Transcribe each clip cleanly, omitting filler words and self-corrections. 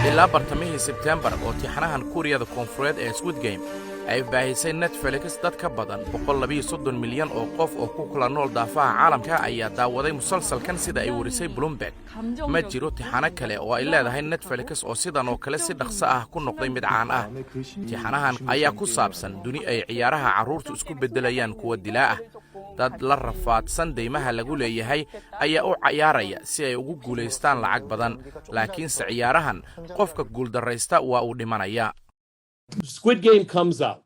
ilaa bartamihii Sebtembar oo tixanahan Kuuriyada Koonfureed ee Squid Game ay baahisay Netflix dad ka badan 132 milyan oo qof oo ku kala nool daafaha caalamka ayaa daawaday musalsalkan sida ay warisay Bloomberg. Ma jiro tixano kale oo ay leedahay Netflix oo sidan oo kale si dhaqso ah ku noqday mid caan ah. Tixanahan ayaa ku saabsan duni ay ciyaaraha carruurtu isku bedelayaan kuwa dilaa ah. dad la rafaadsan deymaha lagu leeyahay ayaa u ciyaaraya si ay ugu guuleystaan lacag badan, laakiin ciyaarahan qofka guuldareysta waa uu dhimanaya. Squid Game comes out.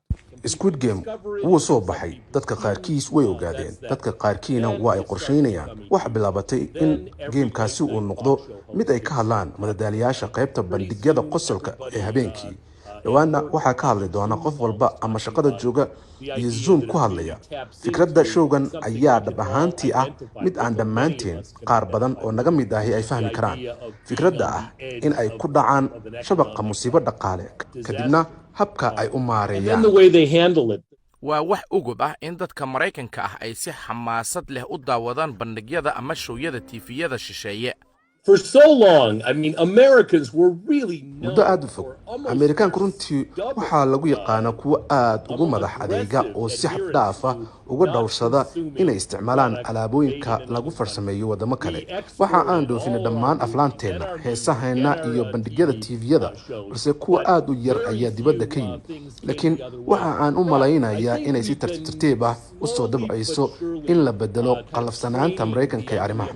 Squid Game wuu soo baxay, dadka qaarkiis way ogaadeen, dadka qaarkiina waa ay qorsheynayaan. Waxa bilaabatay in gamekaasi uu noqdo mid ay ka hadlaan madadaaliyaasha qaybta bandhigyada qosolka ee habeenkii. dhawaana waxaa ka hadli doona qof walba ama shaqada jooga iyo Zoom ku hadlaya. Fikradda showgan ayaa dhab ahaantii ah mid aan dhammaanteen qaar badan oo naga mid ahi ay fahmi karaan. Fikradda ah in ay ku dhacaan shabaqa musiibo dhaqaale kadibna habka ay u maareeyaan. waa wax ugub ah in dadka Mareykanka ah ay si xamaasad leh u daawadaan bandhigyada ama showyada TV-yada shisheeye. For so long, I mean, Americans were really muddo aad u fog, Amerikaanku runtii waxaa lagu yaqaana kuwa aad ugu madax adeega oo si xad dhaaf ah uga dhowrsada inay isticmaalaan alaabooyinka lagu farsameeyo wadamo kale. Waxa aan dhoofinay dhammaan aflaanteena, heesaheena iyo bandhigyada TV-yada, balse kuwa aad u yar ayaa dibadda ka yimid. Laakiin waxa aan u malaynayaa inay si tartiib ah u soo dabcayso in la bedelo qalafsanaanta Mareykanka ee arrimaha.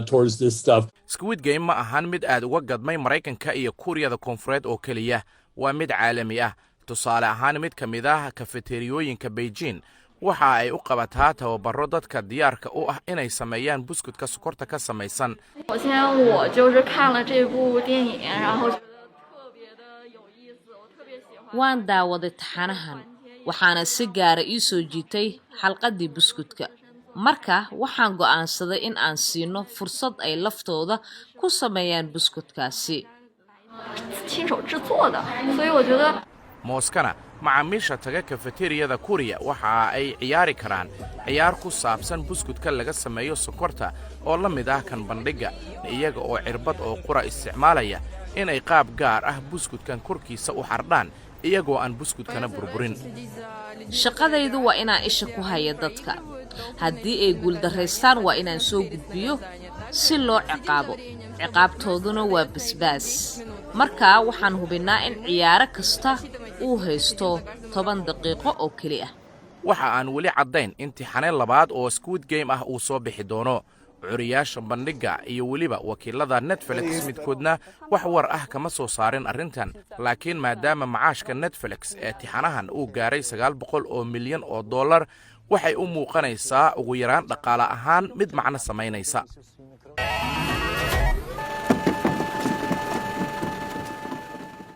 Towards this stuff. Squid Game ma ahan mid aad uga gadmay Mareykanka iyo Kuuriyada Koonfureed oo kaliya, waa mid caalami ah. Tusaale ahaan mid ka mid ah kafeteriyooyinka Beijing waxa ay u qabataa tababaro dadka diyaarka u ah inay sameeyaan buskudka sokorta ka samaysan. waan daawaday taxanahan, waxaana si gaara ii soo jiitay xalqadii buskudka. marka waxaan go'aansaday in aan siino fursad ay laftooda ku sameeyaan buskudkaasi. mooskana macaamiisha taga kafeteriyada Kuuriya waxa ay ciyaari karaan ciyaar ku saabsan buskudka laga sameeyo sokorta oo la mid ah kan bandhiga, iyaga oo cirbad oo qura isticmaalaya inay qaab gaar ah buskudkan korkiisa u xardhaan iyagoo aan buskudkana burburin. shaqadaydu waa inaan isha ku haya dadka. haddii ay guuldarraystaan waa inaan soo gudbiyo si loo ciqaabo. ciqaabtooduna waa basbaas. markaa waxaan hubinnaa in ciyaaro kasta uu haysto 10 daqiiqo oo keli ah. waxa aan weli caddayn imtixaan labaad oo Squid Game ah uu soo bixi doono. curiyaasha bandhiga iyo weliba wakiilada Netflix midkoodna wax war ah kama soo saarin arrintan, laakiin maadaama macaashka Netflix ee tixanahan uu gaaray 900 oo milyan oo dollar, waxay u muuqanaysaa ugu yaraan dhaqaale ahaan mid macno samaynaysa.